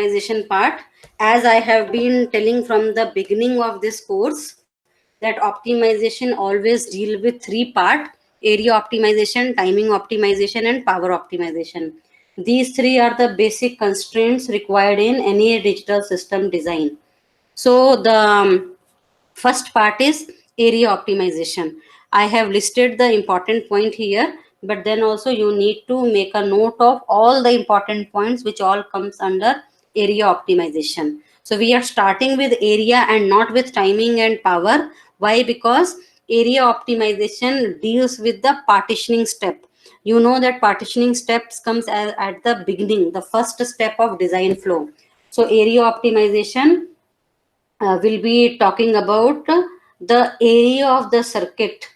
optimization part. As I have been telling from the beginning of this course, that optimization always deal with three part: area optimization, timing optimization, and power optimization. These three are the basic constraints required in any digital system design. So the first part is area optimization. I have listed the important point here, but then also you need to make a note of all the important points which all comes under area optimization. So we are starting with area and not with timing and power. Why? Because area optimization deals with the partitioning step. You know that partitioning steps comes at the beginning, the first step of design flow. So area optimization will be talking about the area of the circuit,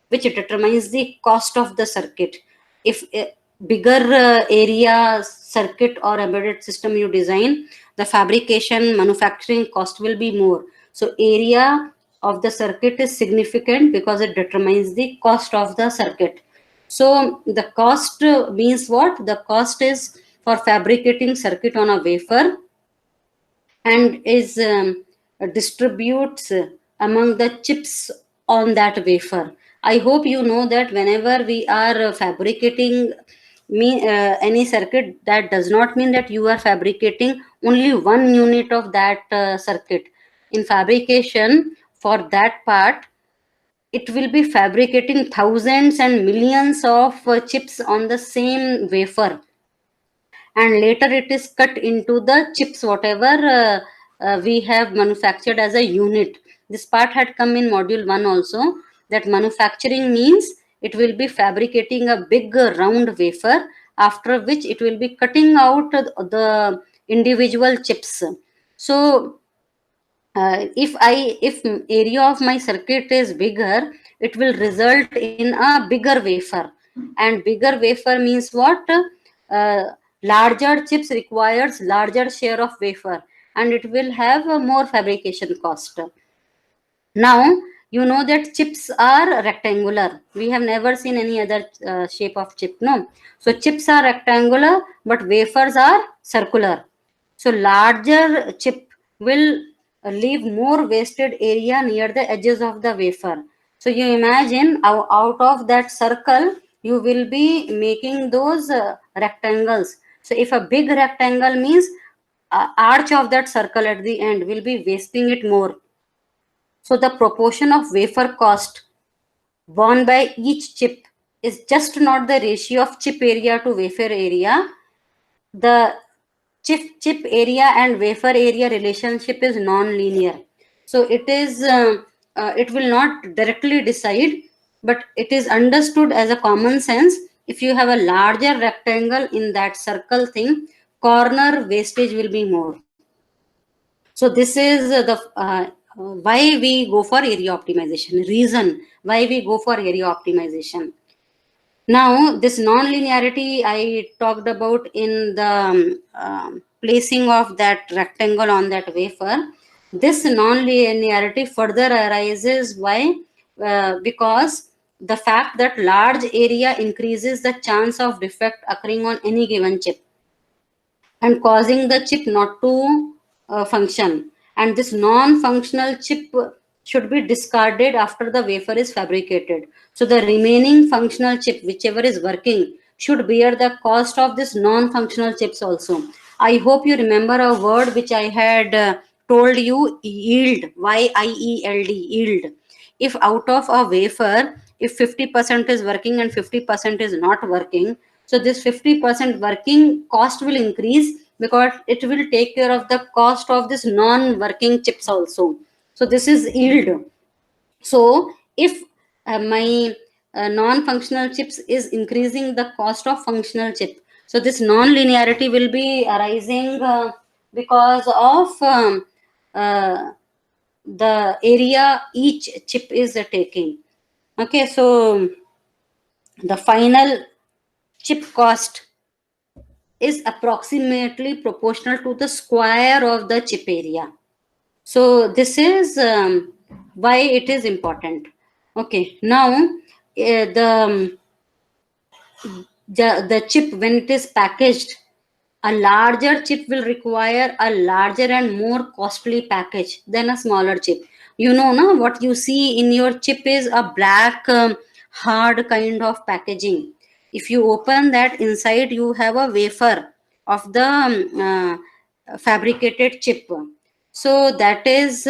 which determines the cost of the circuit. If a bigger area circuit or embedded system you design, the fabrication manufacturing cost will be more. So area of the circuit is significant because it determines the cost of the circuit. So the cost means what? The cost is for fabricating circuit on a wafer and is distributes among the chips on that wafer. I hope you know that whenever we are fabricating any circuit, that does not mean that you are fabricating only one unit of that circuit. In fabrication, for that part, it will be fabricating thousands and millions of chips on the same wafer, and later it is cut into the chips whatever we have manufactured as a unit. This part had come in module 1 also, that manufacturing means it will be fabricating a big round wafer, after which it will be cutting out the individual chips. So if area of my circuit is bigger, it will result in a bigger wafer, and bigger wafer means what? Larger chips requires larger share of wafer, and it will have a more fabrication cost. Now you know that chips are rectangular. We have never seen any other shape of chip, no? So chips are rectangular, but wafers are circular. So larger chip will leave more wasted area near the edges of the wafer. So you imagine out of that circle, you will be making those rectangles. So if a big rectangle means arch of that circle at the end will be wasting it more. So the proportion of wafer cost borne by each chip is just not the ratio of chip area to wafer area. The chip area and wafer area relationship is non-linear. So it will not directly decide, but it is understood as a common sense. If you have a larger rectangle in that circle thing, corner wastage will be more. So this is the why we go for area optimization, reason why we go for area optimization. Now this non-linearity I talked about in the placing of that rectangle on that wafer. This non-linearity further arises why? Because the fact that large area increases the chance of defect occurring on any given chip and causing the chip not to function, and this non-functional chip should be discarded after the wafer is fabricated. So the remaining functional chip, whichever is working, should bear the cost of this non-functional chips also. I hope you remember a word which I had told you: yield. Y-I-E-L-D, yield. If out of a wafer, if 50% is working and 50% is not working, so this 50% working cost will increase because it will take care of the cost of this non-working chips also. So this is yield. So if my non-functional chips is increasing the cost of functional chip, so this non-linearity will be arising because of the area each chip is taking. Okay, so the final chip cost is approximately proportional to the square of the chip area. So this is why it is important. Okay, now the chip, when it is packaged, A larger chip will require a larger and more costly package than a smaller chip. You know, na, what you see in your chip is a black, hard kind of packaging. If you open that, inside you have a wafer of the fabricated chip. So that is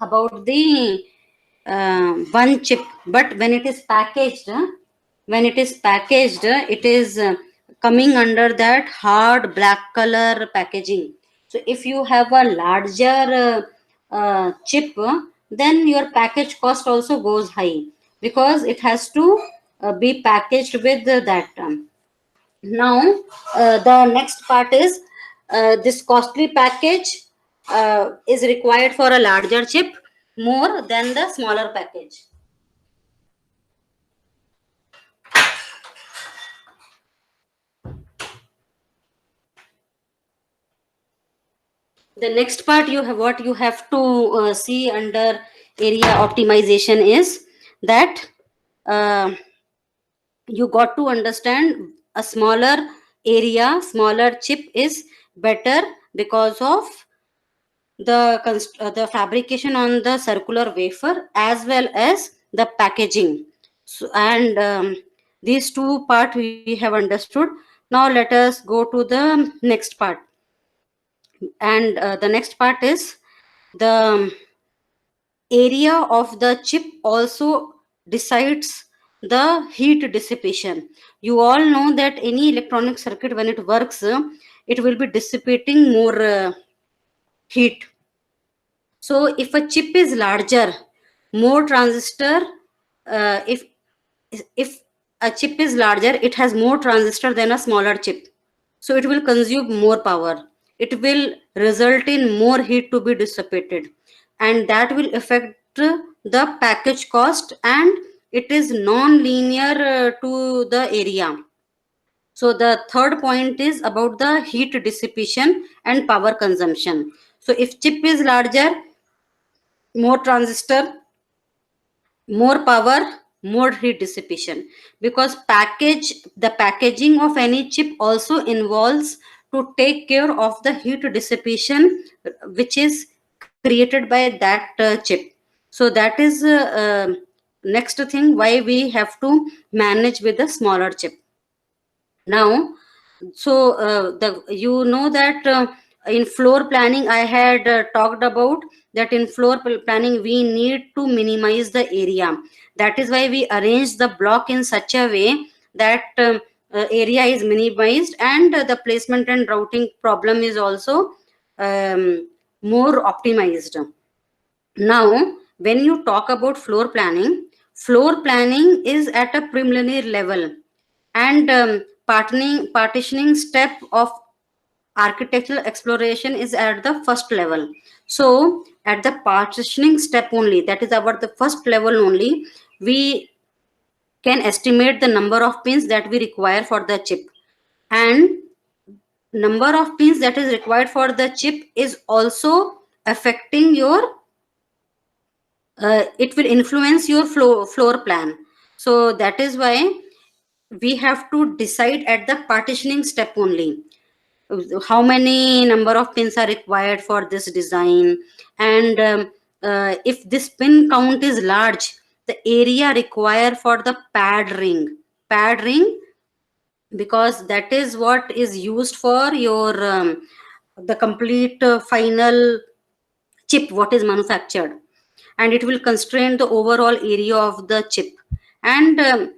about the one chip. But when it is packaged, it is coming under that hard black color packaging. So if you have a larger chip, then your package cost also goes high, because it has to be packaged with that. Now the next part is, this costly package is required for a larger chip more than the smaller package. The next part, you have, what you have to see under area optimization is that uh, you got to understand a smaller area, smaller chip is better because of the fabrication on the circular wafer as well as the packaging. So, and these two part we have understood. Now let us go to the next part. And the next part is the area of the chip also decides the heat dissipation. You all know that any electronic circuit, when it works, it will be dissipating more heat. So if a chip is larger, more transistor, if a chip is larger, it has more transistor than a smaller chip. So it will consume more power. It will result in more heat to be dissipated, and that will affect the package cost, and it is non-linear to the area. So the third point is about the heat dissipation and power consumption. So if chip is larger, more transistor, more power, more heat dissipation, because the packaging of any chip also involves to take care of the heat dissipation which is created by that chip. So that is next thing why we have to manage with the smaller chip. Now, so the you know that in floor planning I had talked about that in planning we need to minimize the area. That is why we arrange the block in such a way that area is minimized, and the placement and routing problem is also more optimized. Now when you talk about floor planning is at a preliminary level, and partitioning step of architectural exploration is at the first level. So at the partitioning step only, that is about the first level only, we can estimate the number of pins that we require for the chip, and number of pins that is required for the chip is also affecting your it will influence your floor plan. So that is why we have to decide at the partitioning step only how many number of pins are required for this design, and if this pin count is large, the area required for the pad ring, because that is what is used for your the complete final chip what is manufactured, and it will constrain the overall area of the chip. And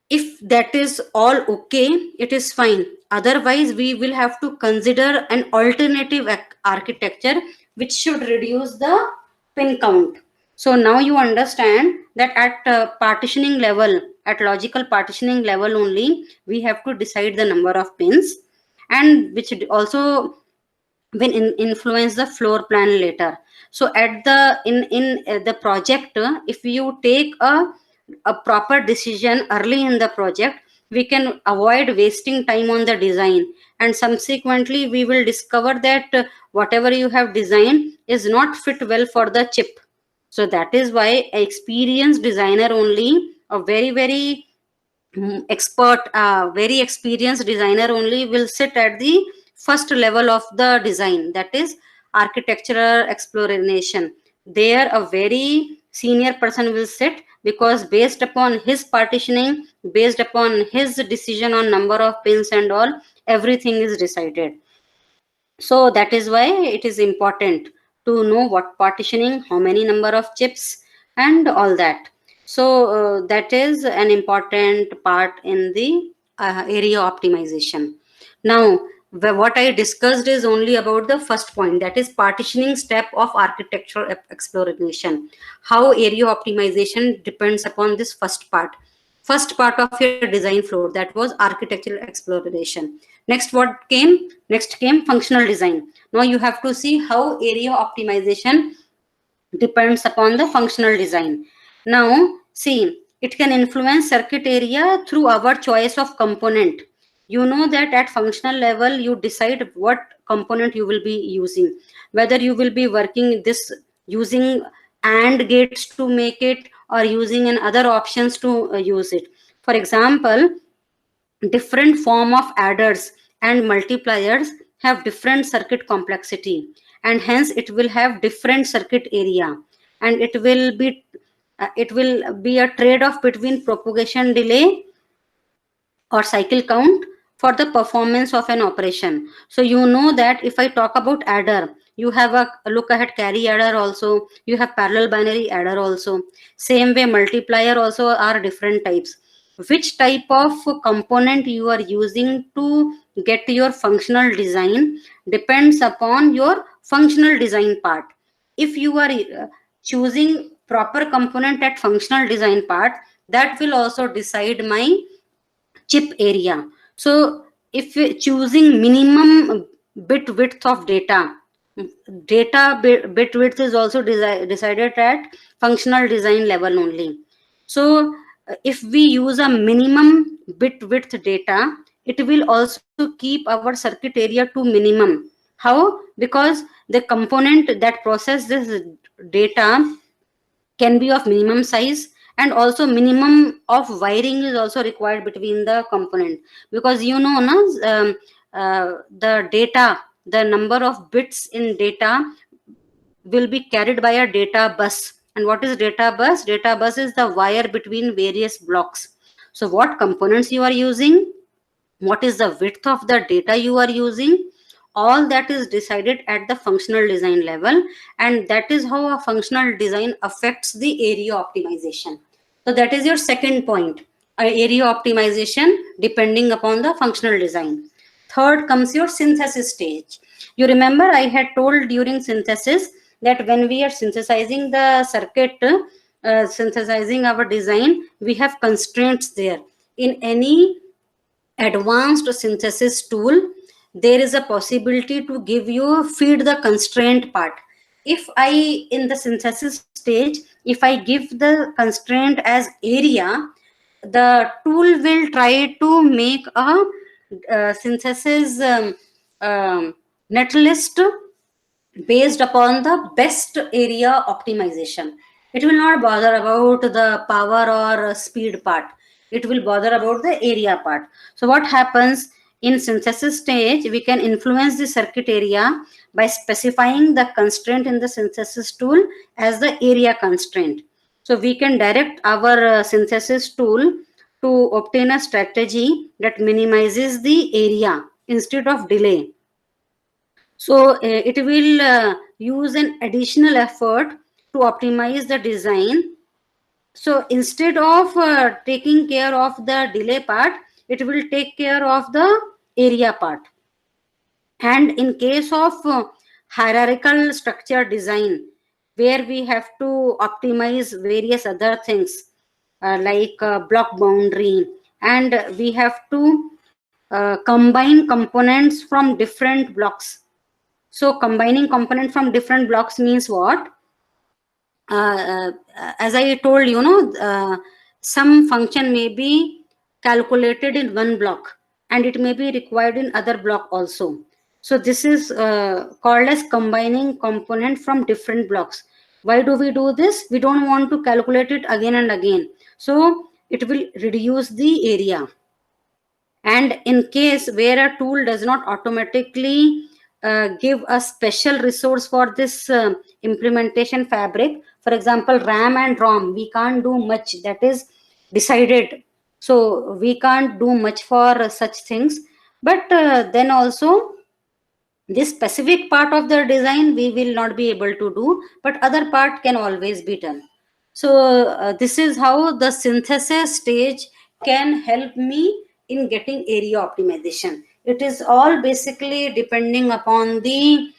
if that is all okay, it is fine. Otherwise we will have to consider an alternative architecture which should reduce the pin count. So now you understand that at partitioning level, at logical partitioning level only, we have to decide the number of pins, and which also will influence the floor plan later. So at the in the project, if you take a proper decision early in the project, we can avoid wasting time on the design, and subsequently we will discover that whatever you have designed is not fit well for the chip. So that is why an experienced designer only, a very expert, very experienced designer only will sit at the first level of the design, that is architectural exploration. There a very senior person will sit, because based upon his partitioning, based upon his decision on number of pins and all, everything is decided. So that is why it is important to know what partitioning, how many number of chips, and all that. So that is an important part in the area optimization. Now, what I discussed is only about the first point, that is partitioning step of architectural exploration. How area optimization depends upon this first part of your design flow, that was architectural exploration. Next, what came? Next came functional design. Now you have to see how area optimization depends upon the functional design. Now, see, it can influence circuit area through our choice of component. You know that at functional level, you decide what component you will be using, whether you will be working this using AND gates to make it, or using an other options to use it. For example, different form of adders and multipliers have different circuit complexity, and hence it will have different circuit area, and it will be a trade-off between propagation delay or cycle count for the performance of an operation. So you know that if I talk about adder, you have a look ahead carry adder also, you have parallel binary adder also. Same way multiplier also are different types. Which type of component you are using to get your functional design depends upon your functional design part. If you are choosing proper component at functional design part, that will also decide my chip area. So if choosing minimum bit width of data, bit width is also decided at functional design level only. So if we use a minimum bit width data, it will also keep our circuit area to minimum. How? Because the component that process this data can be of minimum size, and also minimum of wiring is also required between the component, because you know na, the data, the number of bits in data will be carried by a data bus. And what is data bus? Data bus is the wire between various blocks. So what components you are using, what is the width of the data you are using, all that is decided at the functional design level, and that is how a functional design affects the area optimization. So that is your second point, area optimization depending upon the functional design. Third comes your synthesis stage. You remember I had told during synthesis that when we are synthesizing the circuit, synthesizing our design, we have constraints there. In any advanced synthesis tool, there is a possibility to give you feed the constraint part. If I in the synthesis stage, if I give the constraint as area, the tool will try to make a synthesis net list based upon the best area optimization. It will not bother about the power or speed part. It will bother about the area part. So what happens in synthesis stage, we can influence the circuit area by specifying the constraint in the synthesis tool as the area constraint. So we can direct our synthesis tool to obtain a strategy that minimizes the area instead of delay. So it will use an additional effort to optimize the design. So instead of taking care of the delay part, it will take care of the area part. And in case of hierarchical structure design, where we have to optimize various other things like block boundary, and we have to combine components from different blocks. So combining component from different blocks means what? As I told you, some function may be calculated in one block and it may be required in other block also. So this is called as combining component from different blocks. Why do we do this? We don't want to calculate it again and again. So it will reduce the area. And in case where a tool does not automatically give a special resource for this implementation fabric, for example RAM and ROM, we can't do much, that is decided. So we can't do much for such things. But then also this specific part of the design we will not be able to do, but other part can always be done. So this is how the synthesis stage can help me in getting area optimization. It is all basically depending upon the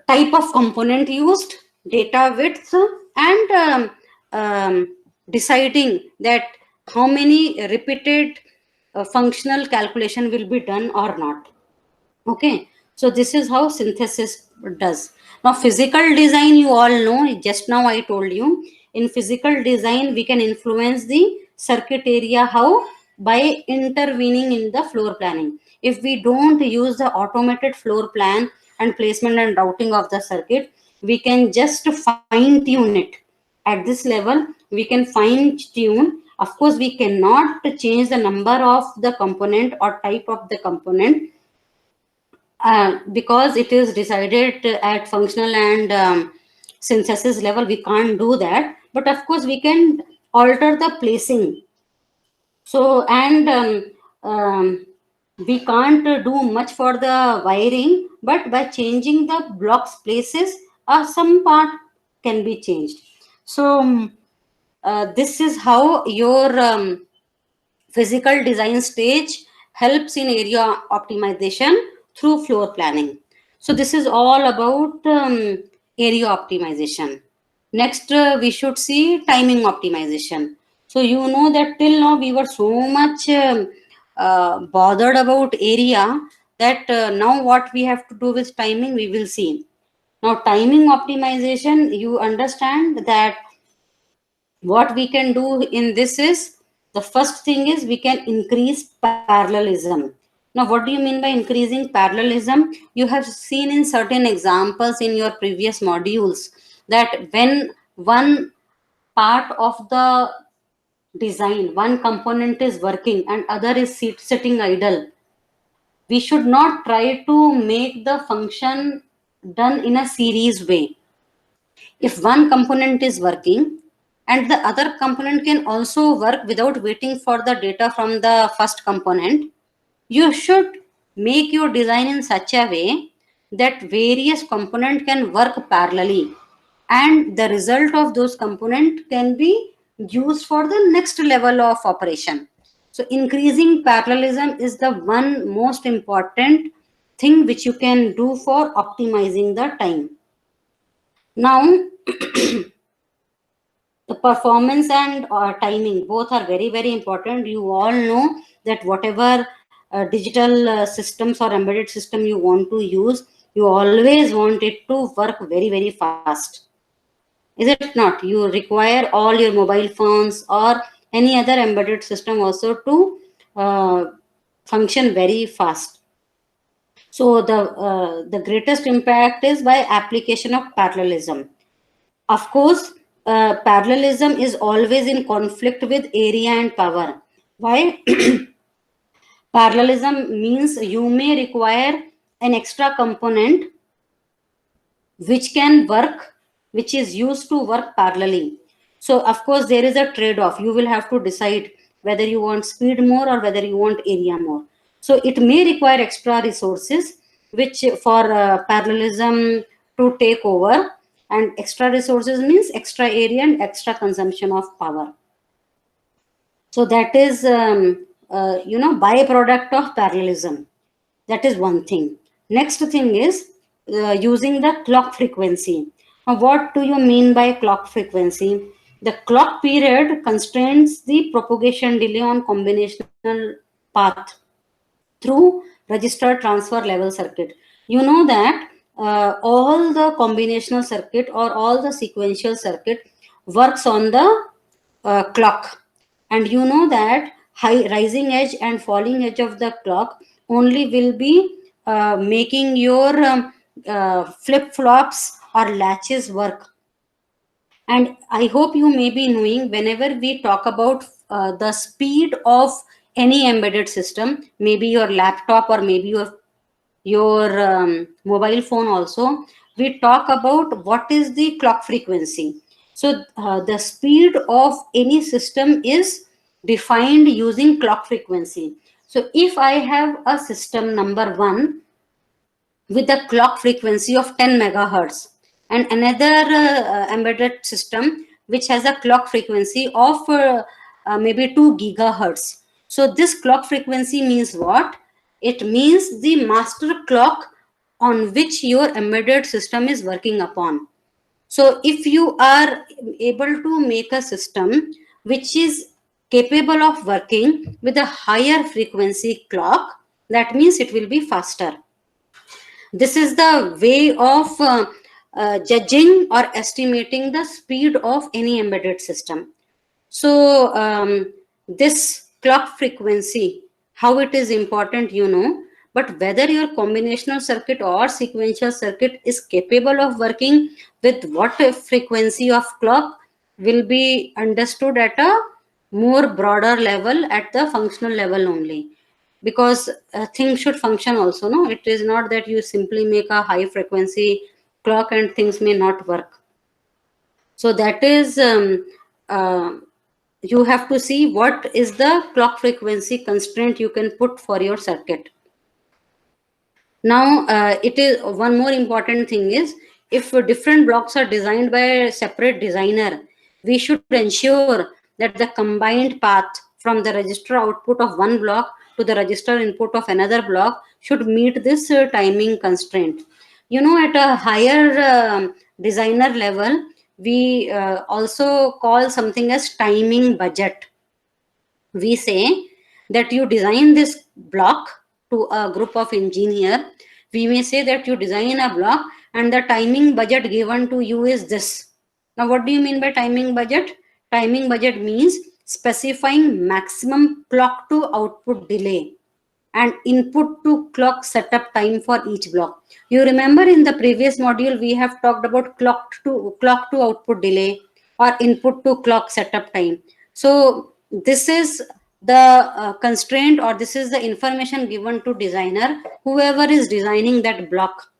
type of component used, data width, and deciding that how many repeated functional calculation will be done or not. Okay, so this is how synthesis does. Now physical design, you all know, just now I told you, in physical design we can influence the circuit area. How? By intervening in the floor planning. If we don't use the automated floor plan and placement and routing of the circuit, we can just fine tune it. At this level we can fine tune. Of course we cannot change the number of the component or type of the component, because it is decided at functional and synthesis level, we can't do that. But of course we can alter the placing. So and we can't do much for the wiring, but by changing the blocks places, some part can be changed. So this is how your physical design stage helps in area optimization through floor planning. So this is all about area optimization. Next, we should see timing optimization. So you know that till now we were so much bothered about area, that now what we have to do with timing, we will see. Now timing optimization, you understand that what we can do in this is, the first thing is we can increase parallelism. Now what do you mean by increasing parallelism? You have seen in certain examples in your previous modules that when one part of the design, one component is working and other is sitting idle, we should not try to make the function done in a series way. If one component is working and the other component can also work without waiting for the data from the first component, you should make your design in such a way that various components can work parallelly, and the result of those components can be used for the next level of operation. So increasing parallelism is the one most important thing which you can do for optimizing the time. Now the performance and timing both are very very important. You all know that whatever digital systems or embedded system you want to use, you always want it to work very very fast, is it not? You require all your mobile phones or any other embedded system also to function very fast. So the greatest impact is by application of parallelism. Of course, parallelism is always in conflict with area and power. Why? Parallelism means you may require an extra component which can work, which is used to work parallelly. So, of course, there is a trade off. You will have to decide whether you want speed more or whether you want area more. So, it may require extra resources, which for parallelism to take over, and extra resources means extra area and extra consumption of power. So that is byproduct of parallelism. That is one thing. Next thing is using the clock frequency. Now what do you mean by clock frequency? The clock period constrains the propagation delay on combinational path through register transfer level circuit. You know that all the combinational circuit or all the sequential circuit works on the clock, and you know that high rising edge and falling edge of the clock only will be making your flip flops or latches work. And I hope you may be knowing, whenever we talk about the speed of any embedded system, maybe your laptop or maybe your mobile phone also, we talk about what is the clock frequency. So the speed of any system is defined using clock frequency. So if I have a system number one with a clock frequency of 10 megahertz and another embedded system which has a clock frequency of maybe 2 gigahertz. So this clock frequency means what? It means the master clock on which your embedded system is working upon. So if you are able to make a system which is capable of working with a higher frequency clock, that means it will be faster. This is the way of judging or estimating the speed of any embedded system. So this clock frequency, how it is important, you know, but whether your combinational circuit or sequential circuit is capable of working with what frequency of clock will be understood at a more broader level, at the functional level only. Because things should function also, no? It is not that you simply make a high frequency clock and things may not work. So that is uh, you have to see what is the clock frequency constraint you can put for your circuit. Now it is one more important thing is, if different blocks are designed by a separate designer, we should ensure that the combined path from the register output of one block to the register input of another block should meet this timing constraint. You know, at a higher designer level, we also call something as timing budget. We say that you design this block to a group of engineer. We may say that you design a block and the timing budget given to you is this. Now what do you mean by timing budget? Timing budget means specifying maximum clock to output delay and input to clock setup time for each block. You remember in the previous module we have talked about clock to output delay or input to clock setup time. So this is the constraint, or this is the information given to designer, whoever is designing that block,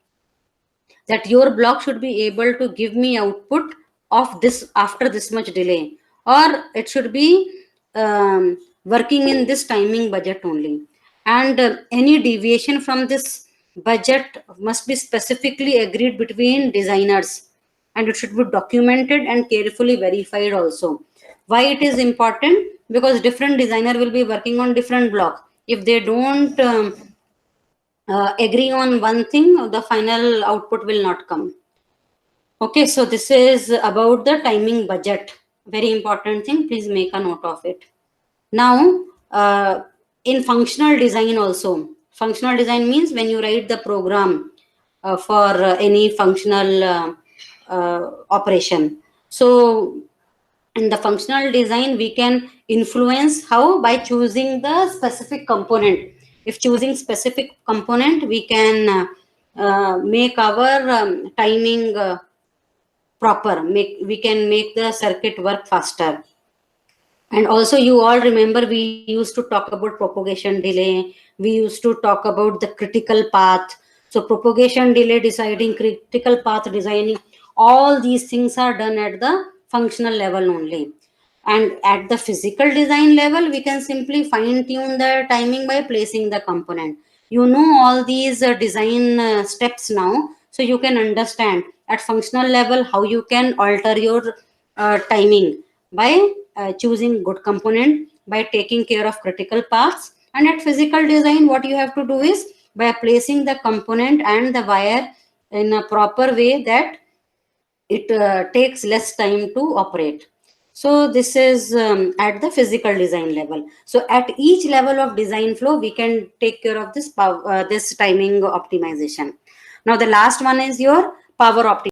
that your block should be able to give me output of this after this much delay, or it should be working in this timing budget only. And any deviation from this budget must be specifically agreed between designers, and it should be documented and carefully verified also. Why it is important? Because different designer will be working on different block. If they don't agree on one thing, the final output will not come. Okay, so this is about the timing budget. Very important thing, please make a note of it. Now, in functional design also, functional design means when you write the program for any functional operation. So in the functional design, we can influence how? By choosing the specific component. If choosing specific component, we can make our timing proper. We can make the circuit work faster. And also, you all remember we used to talk about propagation delay. We used to talk about the critical path. So propagation delay deciding, critical path designing, all these things are done at the functional level only. And at the physical design level, we can simply fine tune the timing by placing the component. You know all these design steps now, so you can understand at functional level how you can alter your timing by choosing good component, by taking care of critical paths. And at physical design, what you have to do is by placing the component and the wire in a proper way that it takes less time to operate. So this is at the physical design level. So at each level of design flow, we can take care of this this timing optimization. Now the last one is your power optimization.